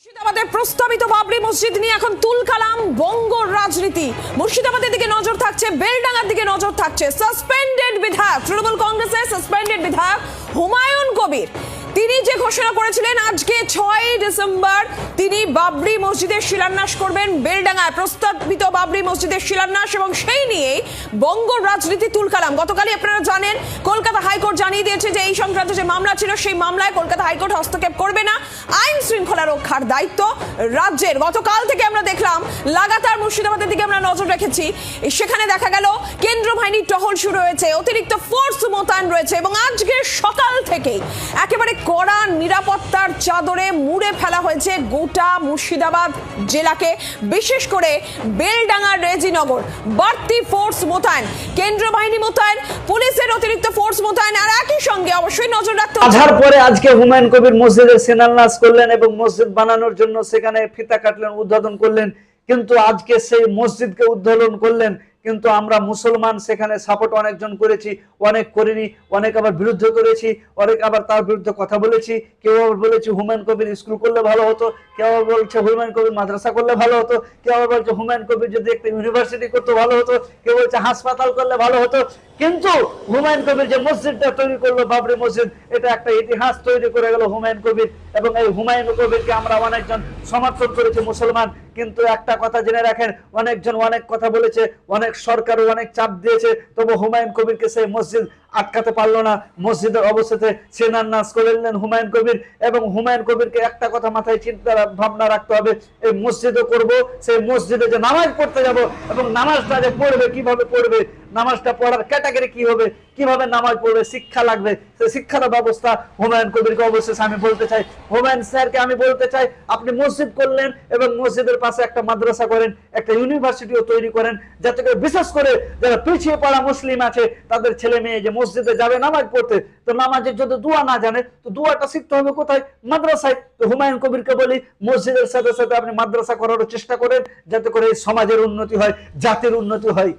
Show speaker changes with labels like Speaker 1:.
Speaker 1: মুর্শিদাবাদের প্রস্তাবিত বাবরি মসজিদ নিয়ে এখন তুলকালাম বঙ্গ রাজনীতি। মুর্শিদাবাদের দিকে নজর থাকছে, বেলডাঙ্গার দিকে নজর থাকছে। সাসপেন্ডেড বিধায়ক, তৃণমূল কংগ্রেসের সাসপেন্ডেড বিধায়ক হুমায়ুন কবির, তিনি যে ঘোষণা করেছিলেন আজকে 6 ডিসেম্বর তিনি বাবরি মসজিদের শিলান্যাস করবেন। বেলডাঙ্গায় প্রস্তাবিত বাবরি মসজিদের শিলান্যাস, এবং সেই নিয়েই বঙ্গ রাজনীতি তুলকালাম। গতকালই আপনারা জানেন কলকাতা হাইকোর্ট জানিয়ে দিয়েছে যে এই সংক্রান্ত যে মামলা ছিল সেই মামলায় কলকাতা হাইকোর্ট হস্তক্ষেপ করবে না, আইন শৃঙ্খলা রক্ষার দায়িত্ব রাজ্যের। গতকাল থেকে আমরা দেখলাম লাগাতার মুর্শিদাবাদের দিকে আমরা নজর রেখেছি, সেখানে দেখা গেল কেন্দ্র বাহিনীর টহল শুরু হয়েছে, অতিরিক্ত ফোর্স মোতায়েন রয়েছে, এবং আজকে সকাল থেকেই একেবারে কড়া নিরাপত্তার চাদরে মুড়ে ফেলা হয়েছে গোটা মুর্শিদাবাদ জেলাকে। বিশেষ করে বেলডাঙ্গার রেজিনগর বাড়তি ফোর্স মোতায়েন, কেন্দ্র বাহিনী মোতায়েন, পুলিশের অতিরিক্ত ফোর্স মোতায়েন, আর একই সঙ্গে অবশ্যই নজর রাখতে
Speaker 2: আধার পরে আজকে হুমায়ুন কবির মসজিদের শিলান্যাস করলেন এবং মসজিদ বানানোর জন্য সেখানে ফিতা কাটলেন, উদ্বোধন করলেন। কিন্তু আজকে সেই মসজিদকে উদ্বোধন করলেন, কিন্তু আমরা মুসলমান সেখানে সাপোর্ট অনেকজন করেছি, অনেক করিনি, অনেক আবার বিরুদ্ধে করেছি, অনেক আবার তার বিরুদ্ধে কথা বলেছি। কেউ আবার বলেছি হুমায়ুন কবির স্কুল করলে ভালো হতো, কেউ আবার বলছে হুমায়ুন কবির মাদ্রাসা করলে ভালো হতো, কেউ আবার বলছে হুমায়ুন কবির যদি একটা ইউনিভার্সিটি করতে ভালো হতো, কেউ বলছে হাসপাতাল করলে ভালো হতো। কিন্তু হুমায়ুন কবির যে মসজিদটা তৈরি করলো বাবরি মসজিদ, এটা একটা ইতিহাস তৈরি করে গেল হুমায়ুন কবির, এবং এই হুমায়ুন কবিরকে আমরা অনেকজন সমর্থন করেছি মুসলমান। কিন্তু একটা কথা জেনে রাখেন, অনেকজন অনেক কথা বলেছে, অনেক সরকারও অনেক চাপ দিয়েছে, তবু হুমায়ুন কবিরকে সেই মসজিদ আটকাতে পারলো না। মসজিদের অবস্থাতে শিলান্যাস করলেন হুমায়ুন কবির, এবং হুমায়ুন কবিরকে একটা কথা মাথায় চিন্তা ভাবনা রাখতে হবে, এই মসজিদও করব, সেই মসজিদে যে নামাজ পড়তে যাব, এবং নামাজটা যে পড়বে কিভাবে পড়বে, নামাজটা পড়ার ক্যাটাগরি কি হবে, কিভাবে নামাজ পড়বে, শিক্ষা লাগবে, সেই শিক্ষার ব্যবস্থা হুমায়ুন কবিরকে অবশ্যই আমি বলতে চাই, হুমায়ুন স্যারকে আমি বলতে চাই, আপনি মসজিদ করলেন এবং মসজিদের পাশে একটা মাদ্রাসা করেন, একটা ইউনিভার্সিটিও তৈরি করেন, যাতে করে বিশেষ করে যারা পিছিয়ে পড়া মুসলিম আছে তাদের ছেলে মেয়ে যে মসজিদে যাবে নামাজ পড়তে, তো নামাজের যদি দোয়া না জানে তো দোয়াটা শিখতে হবে কোথায়? মাদ্রাসায়। তো হুমায়ুন কবিরকে বলি মসজিদের সাথে সাথে আপনি মাদ্রাসা করার চেষ্টা করেন, যাতে করে এই সমাজের উন্নতি হয়, জাতির উন্নতি হয়।